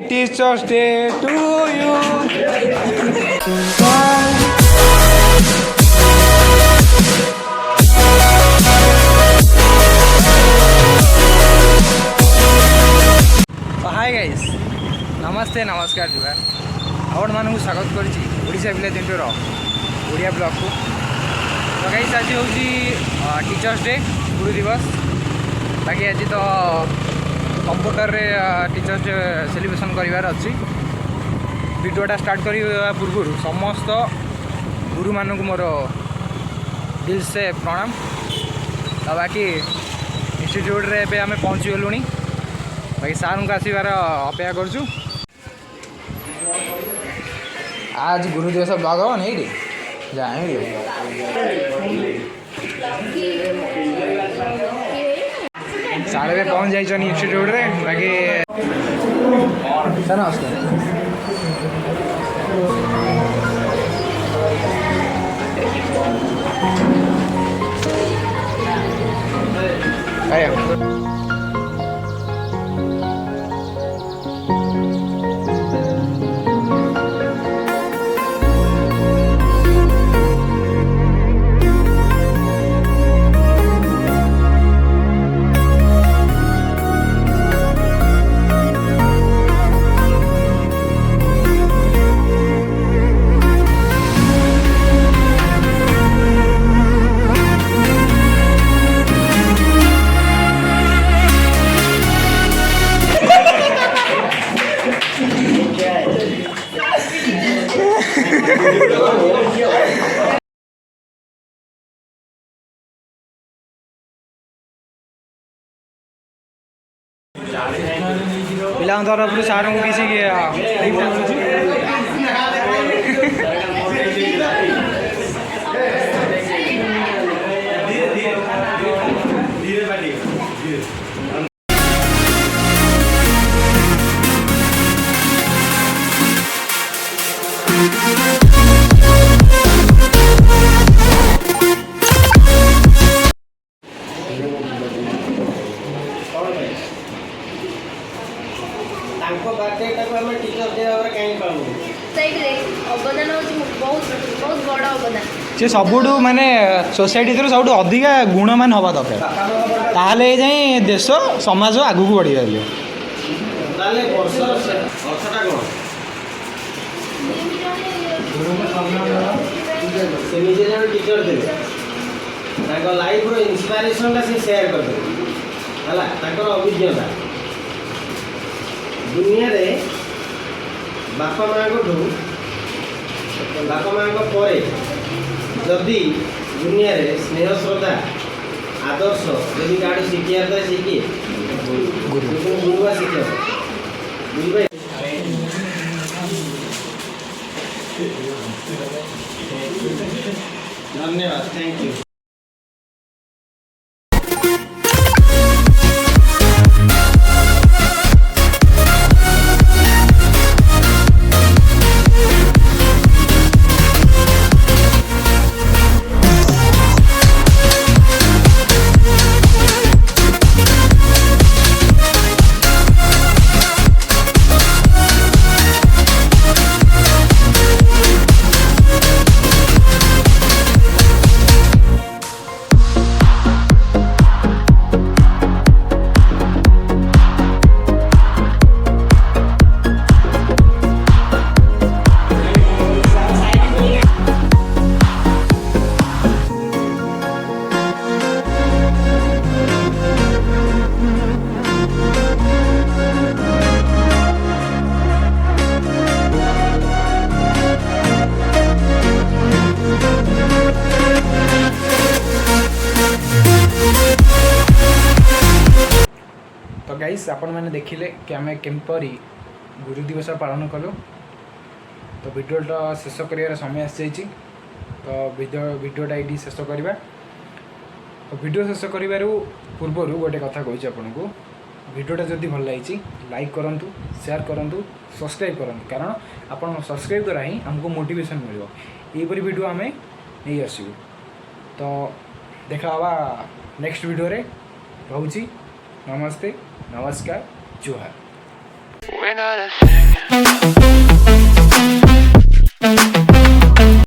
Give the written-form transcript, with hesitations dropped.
Teacher's Day to you. Hi guys नमस्ते नमस्कार जुगार आपण मानक स्वागत करुच्ची ओडिशा पिला दिनटर ओडिया ब्लॉग को। तो गाइस आज हूँ टीचर्स डे गुरु दिवस। बाकी आज तो कंप्यूटर रे टीचर्स डे सेलिब्रेशन करिवार अच्छी। वीडियोटा स्टार्ट करने पूर्व समस्त गुरु मानक मोर दिल से प्रणाम। तो बाकी इंस्टीट्यूट रे पे आम पहुँची गलु। बाकी सार को आसबार अपेक्षा करुँ। आज गुरु दिवस ब्लॉग हम नहीं रे जाए साढ़े पहुँच जाइए इंस्टीट्यूट रे। बाकी सर नमस्कार। पिला तरफ सार को किसी से सबुठ माने सोसाइटी थ्रू सब अधिका गुणमान हवा दरकार ताहले जाए देश समाज आगू बढ़ी गले। लाइफ इंस्पिरेशन से शेयर कर अभिज्ञता दुनिया रे बापा माँ पर जदि दुनिया रे स्नेह श्रद्धा आदर्श जदि गाड़ी शिखियार था शिखी गुरुआ शिक्षा बुझे। धन्यवाद थैंक यू। तो गाइस आपण मैंने देखिले कि आम केमपरी गुरु दिवस पालन कलु। तो वीडियोटा शेष कर समय आसी जाइए। तो वीडियोटा ये शेष करवा। तो वीडियो शेष कर पूर्वर गोटे कथा कही आपन को वीडियोटा जदि भल लगी लाइक करूँ शेयर करूँ सब्सक्राइब करूँ कारण आप सब्सक्राइब द्वारा ही आमको मोटिवेशन मिल यहपरी वीडियो आम नहीं आसू। तो देखा नेक्स्ट वीडियो रे। ରହୁଛି। ନମସ୍ତେ, ନମସ୍କାର, ଜୁହାର। We're not a thing.